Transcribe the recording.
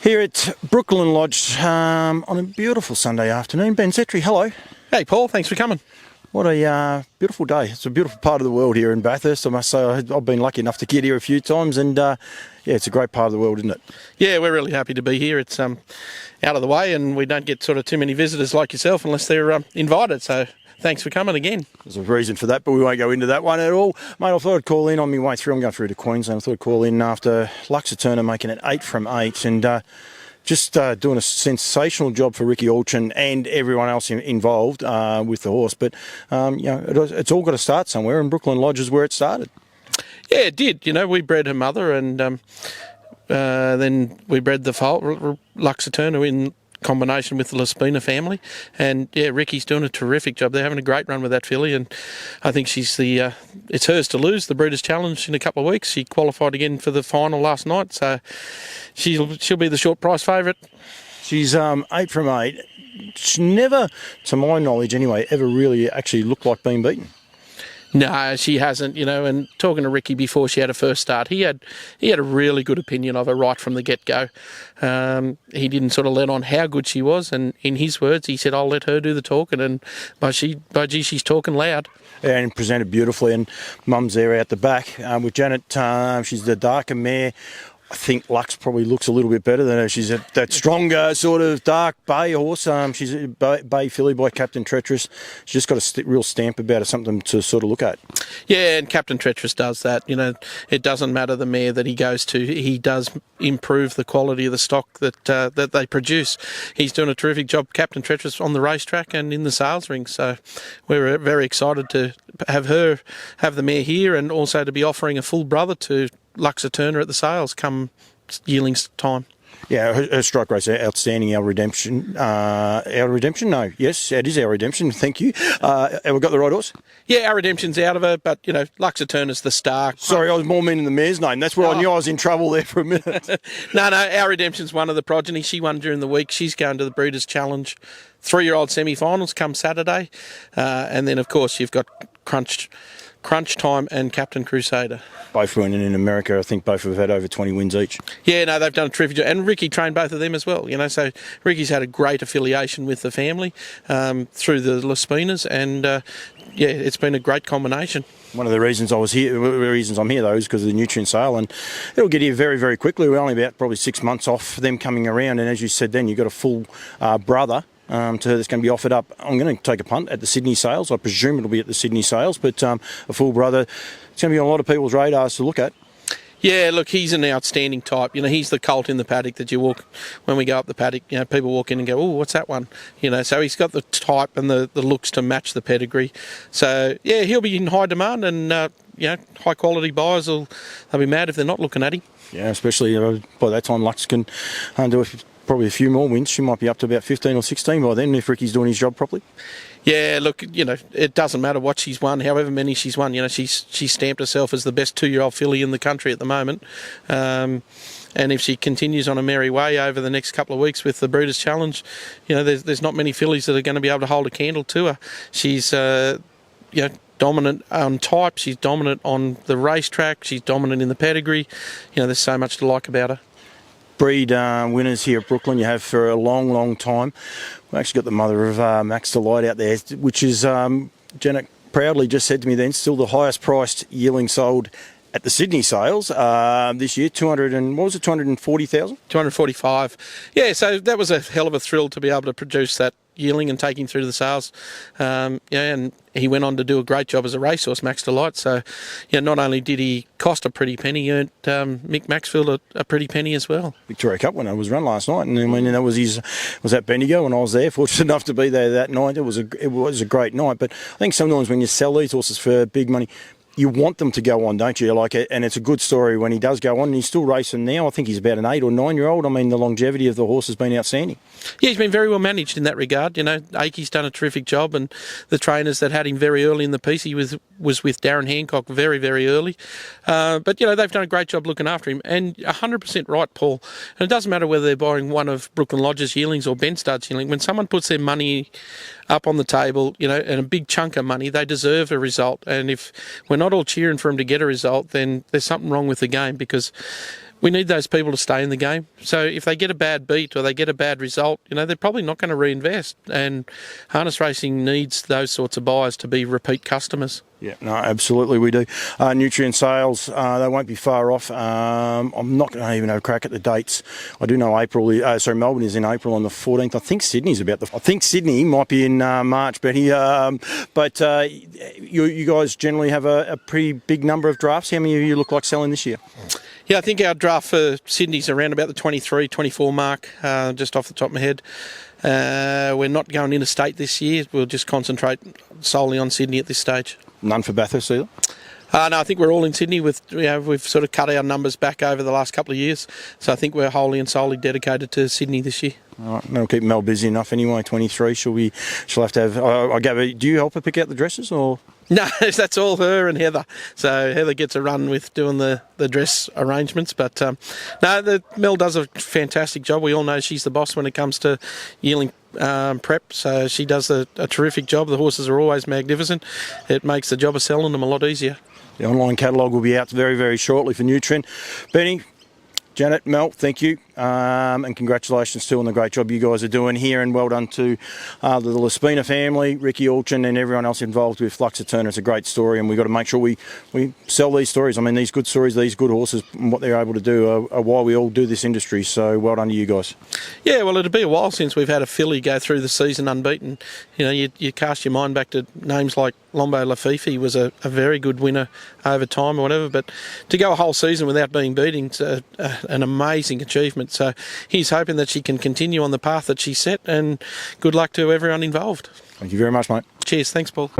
Here at Brooklyn Lodge on a beautiful Sunday afternoon. Ben Settree, hello. Hey Paul, thanks for coming. What a beautiful day. It's a beautiful part of the world here in Bathurst. I must say I've been lucky enough to get here a few times, and yeah, it's a great part of the world, isn't it? Yeah, we're really happy to be here. It's out of the way, and we don't get sort of too many visitors like yourself unless they're invited, so thanks for coming again. There's a reason for that, but we won't go into that one at all. Mate, I thought I'd call in on my way through. I'm going through to Queensland. I thought I'd call in after LUX AETERNA making it 8 from 8, and just doing a sensational job for Ricky Alchin and everyone else involved with the horse. But, you know, it's all got to start somewhere, and Brooklyn Lodge is where it started. Yeah, it did. You know, we bred her mother, and then we bred the foal, LUX AETERNA, in combination with the Laspina family. And, yeah, Ricky's doing a terrific job. They're having a great run with that filly, and I think she's it's hers to lose, the Breeders' Challenge, in a couple of weeks. She qualified again for the final last night, so she'll be the short price favourite. She's 8 from 8. She never, to my knowledge anyway, ever really actually looked like being beaten. No, she hasn't, you know, and talking to Ricky before she had her first start, he had a really good opinion of her right from the get-go. He didn't sort of let on how good she was, and in his words, he said, I'll let her do the talking, and by gee, she's talking loud. Yeah, and presented beautifully, and Mum's there out the back with Janet. She's the darker mare. I think Lux probably looks a little bit better than her. She's that stronger sort of dark bay horse. She's a bay filly by Captain Treacherous. She's just got a real stamp about her, something to sort of look at. Yeah, and Captain Treacherous does that. You know, it doesn't matter the mare that he goes to. He does improve the quality of the stock that they produce. He's doing a terrific job, Captain Treacherous, on the racetrack and in the sales ring. So we're very excited to have the mare here, and also to be offering a full brother to LUX AETERNA at the sales come yearling's time. Yeah, her strike race outstanding. Our redemption. No, yes, it is our redemption. Thank you. Have we got the right horse? Yeah, our redemption's out of her, but you know, LUX AETERNA's the star. Sorry, I was more meaning the mare's name. That's where I knew I was in trouble there for a minute. No, our redemption's one of the progeny. She won during the week. She's going to the Breeders' Challenge 3-year-old semi-finals come Saturday, and then of course you've got Crunch Time and Captain Crusader. Both winning in America. I think both have had over 20 wins each. Yeah, no, they've done a terrific job. And Ricky trained both of them as well, you know, so Ricky's had a great affiliation with the family through the Laspinas, and yeah, it's been a great combination. One of the reasons I'm here, though, is because of the nutrient sale, and it'll get here very, very quickly. We're only about probably 6 months off them coming around, and as you said then, you've got a full brother to her that's going to be offered up. I'm going to take a punt at the Sydney sales. I presume it'll be at the Sydney sales, but a full brother, it's going to be on a lot of people's radars to look at. Yeah, look, he's an outstanding type. You know, he's the colt in the paddock that you walk, when we go up the paddock, you know, people walk in and go, oh, what's that one? You know, so he's got the type and the looks to match the pedigree. So, yeah, he'll be in high demand, and, you know, high quality buyers, they'll be mad if they're not looking at him. Yeah, especially by that time Lux can do probably a few more wins. She might be up to about 15 or 16 by then if Ricky's doing his job properly. Yeah, look, you know, it doesn't matter what she's won, however many she's won. You know, she's stamped herself as the best 2-year-old filly in the country at the moment. And if she continues on a merry way over the next couple of weeks with the Breeders' Challenge, you know, there's not many fillies that are going to be able to hold a candle to her. She's, you know, dominant on type. She's dominant on the racetrack. She's dominant in the pedigree. You know, there's so much to like about her. Breed winners here at Brooklyn you have for a long, long time. We've actually got the mother of Max Delight out there, which is, Janet proudly just said to me then, still the highest priced yearling sold at the Sydney sales this year, 240,000? 245. Yeah, so that was a hell of a thrill to be able to produce that yearling and take him through the sales. Yeah, and he went on to do a great job as a racehorse, Max Delight. So, yeah, not only did he cost a pretty penny, he earned Mick Maxfield a pretty penny as well. Victoria Cup winner was run last night, and I mean that was at Bendigo when I was there. Fortunate enough to be there that night. It was a great night. But I think sometimes when you sell these horses for big money, you want them to go on, don't you? Like, and it's a good story when he does go on, and he's still racing now. I think he's about an 8 or 9-year-old. I mean, the longevity of the horse has been outstanding. Yeah, he's been very well managed in that regard. You know, Akey's done a terrific job, and the trainers that had him very early in the piece, he was with Darren Hancock very, very early. But, you know, they've done a great job looking after him. And 100% right, Paul. And it doesn't matter whether they're buying one of Brooklyn Lodge's yearlings or Ben Stud's yearling. When someone puts their money up on the table, you know, and a big chunk of money, they deserve a result. And if we're not all cheering for him to get a result, then there's something wrong with the game, because We need those people to stay in the game. So if they get a bad beat or they get a bad result, they're probably not going to reinvest. And harness racing needs those sorts of buyers to be repeat customers. Yeah, no, absolutely we do. Nutrient sales, they won't be far off. I'm not going to even have a crack at the dates. I do know Melbourne is in April on the 14th. I think Sydney might be in March, Betty. But you guys generally have a pretty big number of drafts. How many of you look like selling this year? Yeah, I think our draft for Sydney's around about the 23, 24 mark, just off the top of my head. We're not going interstate this year. We'll just concentrate solely on Sydney at this stage. None for Bathurst either? No, I think we're all in Sydney. We've sort of cut our numbers back over the last couple of years. So I think we're wholly and solely dedicated to Sydney this year. All right, that'll keep Mel busy enough anyway. 23, she'll have to have. Do you help her pick out the dresses or? No, that's all her and Heather. So Heather gets a run with doing the dress arrangements. But Mel does a fantastic job. We all know she's the boss when it comes to yearling prep. So she does a terrific job. The horses are always magnificent. It makes the job of selling them a lot easier. The online catalogue will be out very, very shortly for Nutrien. Benny, Janet, Mel, thank you, and congratulations too on the great job you guys are doing here, and well done to the Laspina family, Ricky Alchin and everyone else involved with LUX AETERNA. It's a great story, and we've got to make sure we sell these stories. I mean, these good stories, these good horses, and what they're able to do are why we all do this industry, so well done to you guys. Yeah, well, it'll be a while since we've had a filly go through the season unbeaten. You cast your mind back to names like Lombo Lafifi was a very good winner over time or whatever, but to go a whole season without being beaten is an amazing achievement. So he's hoping that she can continue on the path that she set, and good luck to everyone involved. Thank you very much, mate. Cheers. Thanks, Paul.